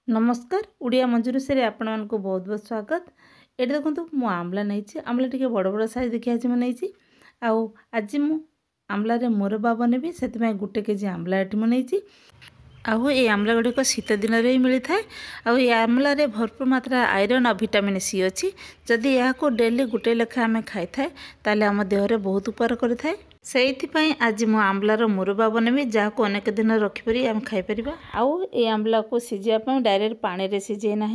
नमस्कार उड़िया मंजूरुषे आपण मानक बहुत बहुत स्वागत। ये देखो मु आमला नहीं आमला टी बड़ बड़ साइज देखिए आज मुझे आज मु आमलार मोरबा बनबी से गोटे केजी आमला ये मुझे ये आमला गुड़िक शीत दिन में मिलता है। आमलार भरपूर मात्रा आयरन और विटामिन सी अच्छी जदि यहाँ डेली गोटे लेखा आम खाई थाए ताले आम देहरे बहुत उपकार करें। से आज मु आमलार मुरबा बनबी जहाँ अनेक दिन रखिपरि आम खाईपर। आउ ये आमला को सीझापी डायरेक्ट पानी रे सीझे ना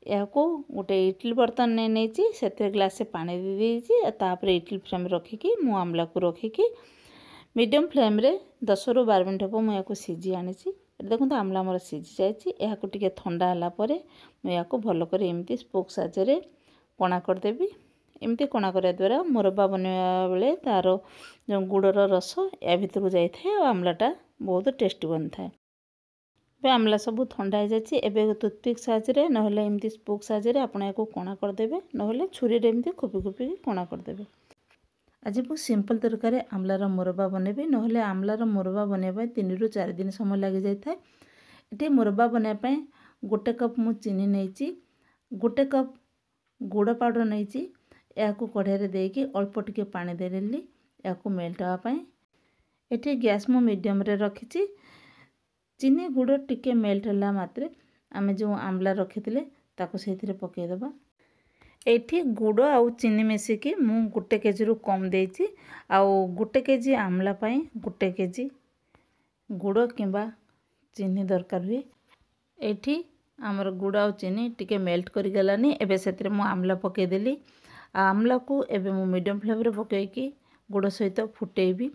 या गोटे इडली बर्तन नहीं से ग्लासे पानी दे तापर इडली फ्लेम रखिकी मु आमला को रखिकी मीडियम फ्लेम रे 10 ରୁ 12 मिनट हम या सीझी आनी। देखो आमला मोर सीझी जाए ठंडा है या भल कर एमती स्पोक साहाଯ୍ୟରେ कणा करदेवी। एमती कणा करने द्वारा मुरबा बनवा बेले तार जो गुड़र रस या भितर जाए आमलाटा बहुत टेस्टी बन था। आमला सब ठंडा हो जाए टूथपिक साहाଯ୍ୟରେ नहले एमती स्पोक साहाଯ୍ୟରେ आपण या कणा करदेवे नहले छुरी रे एमती खोपी खोपी कणा करदेवे। आज बहुत सिंपल तरीके आमलार मुरबा बनबी नहले आमलार मुरबा बनवाई 3 ରୁ 4 दिन समय लगी जाए। ये मुरबा बनवाई गोटे कप मु चीनी नहीं गोटे कप गुड़ पाउडर नहीं या कढ़ाई देकी अल्प टिके पानी देली या मेल्ट हाँपाई। ये गैस मु मीडियम रे रखी चीनी गुड़ टिके मेल्ट है मात्रे आम जो आमला रखी से पकईदबा। ये गुड़ आउ चीनी मिसिकी मु गोटे केजी रु कम देती गोटे केजी आमला पाई गोटे केजी गुड़ किंबा चीनी दरकार हुए। ये आमर गुड़ आउ चीनी टिके मेल्ट कर गलानी एबे से मु आमला पकईदेली। आमला को एबे मु मीडियम फ्लेम रे पकईकी गुड़ सहित फुटेबी।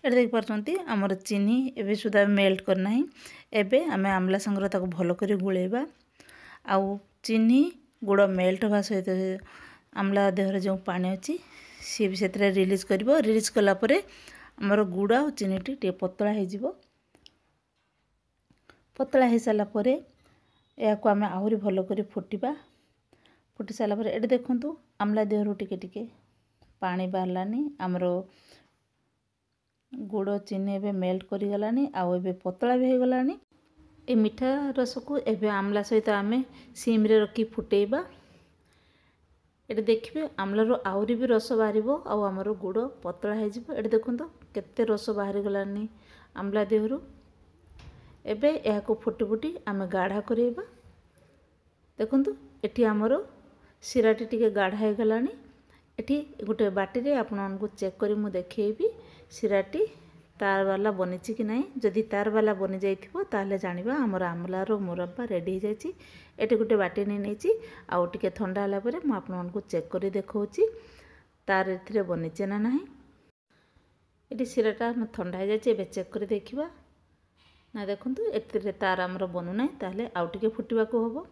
ये देख पार्टी आमर चीनी एबे सुधा मेल्ट करना एबे आम आमला संगे ताको भल कर गुलेबा आउ चीनी गुड़ मेल्ट हवा सहित आमला देहर जो पानी अच्छी सी भी से रिलीज कर रिलीज कलापर आमर गुड़ आ चीनी टी पतला हो पतला हो सारापर या आम आहरी भल कर फुटा फुटी सारापर ये देखूँ आमला देहर टिके टिके पानी बाहरलानी आमर गुड़ चीनी एबे मेल्ट कर गलानी आउ एबे पतला भी हो गलानी। ए मीठा रस को एबे आमला सहित आम सिम रे रखी फुटेबा। ये देखिए आमलार आहरी भी रस बाहर आमर गुड़ पतला हो देखूँ केते रस बाहरी गलानी आमला देहरु। एबे या फुटी फुटी आम गाढ़ा करेबा। देखूँ ये आमर सिराटी टिके गाढ़ा हो गलानी। एठी गोटे बाटी रे आपको चेक करी मु देखैबी सिराटी तार वाला बनी कि नहीं। जदि तार वाला बनी जाइथिबो ताहले जानिबा हमर आमलार मुरब्बा रेडी हो जाइछि। एठी गोटे बाटी नहीं आउ टिके ठंडा होला परे मु आपको चेक करी देखौछि तार एथिरे बनिचे ना नहीं। एठी सिराटा ठंडा हो जाइछि एबे चेक करी देखिबा ना। देखंतु एथिरे तार हमर बनु नाही ताहले आउ टिके फुटिबाको हबो।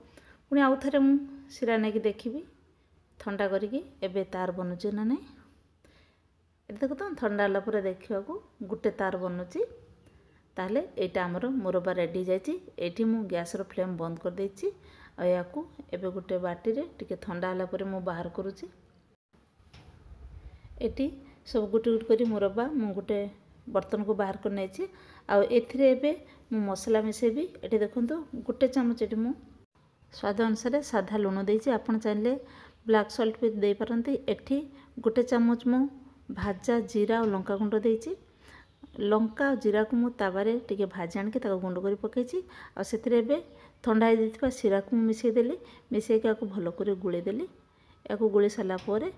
पुणी आउ थरे मु सिरा नेकी देखिबी ठंडा करिकी एबे तार बनुचे ना नहीं। देखो तो ठंडा होला पूरा देखा गोटे तार बनुची ताहले एटा आमर मुरबा रेडी जाइए। मु गैस रो फ्लेम बंद कर देछि या एबे गोटे बाटी रे टिके ठंडा होला परे मु बाहर करूची। एटी सब गोटे गोटे करी मुरबा मु गोटे बर्तन को बाहर कर नेछि आ एथिरे एबे मु मसला मिसेबी। एटी देखंतु गोटे चामच एटी मु स्वाद अनुसार साधा लुण देछि आपन चाहिले ब्लैक सॉल्ट भी दे पारंती। एठी गोटे चामच मु भाजा जीरा और लंका गुंड देछि। लंका और जीरा को मु ताबारे टिके भाजी आनिके ताको गुंड करी पकेछि आ सेतिरे एबे ठंडा हो जाइथिबा सिरा को मिसेई देली मिसेई के भलो करे गुळे देली। याको गुळे साला परे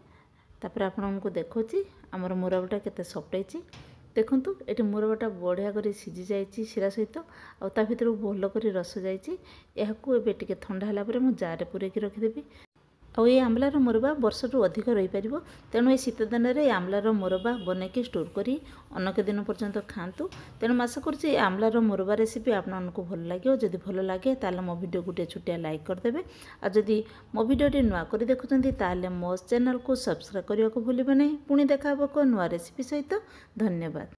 तापर आपण हमको देखोछि हमर मुरबाटा केते सॉफ्ट होइछि। देखंतु एटी मुरबाटा बढ़िया करी सिझी जाइछि सिरा सहित आ ता भितर भलो करी रस जाइछि। याको एबे टिके ठंडा होला परे मु जार पुरे की रखि देबी। और ये आमलार मुरबा वर्ष रु अधिक रही पारिबो। तेणु ये शीत दिन में आमलार मुरबा बनैकी स्टोर करी अनेक दिन पर्यंत खातु। तेणु आशा करुँचे आमलार मुरबा रेसिपी आपको भल लगे। जदि भल लगे ताले मो वीडियो गोटे छुटिया लाइक करदेवे। आ जदि मो वीडियो नुआ कर देखुं ताले मो चैनल को सब्सक्राइब करने को भूलिबे नहीं। पुणी देखा नुआ रेसिपी सहित। धन्यवाद।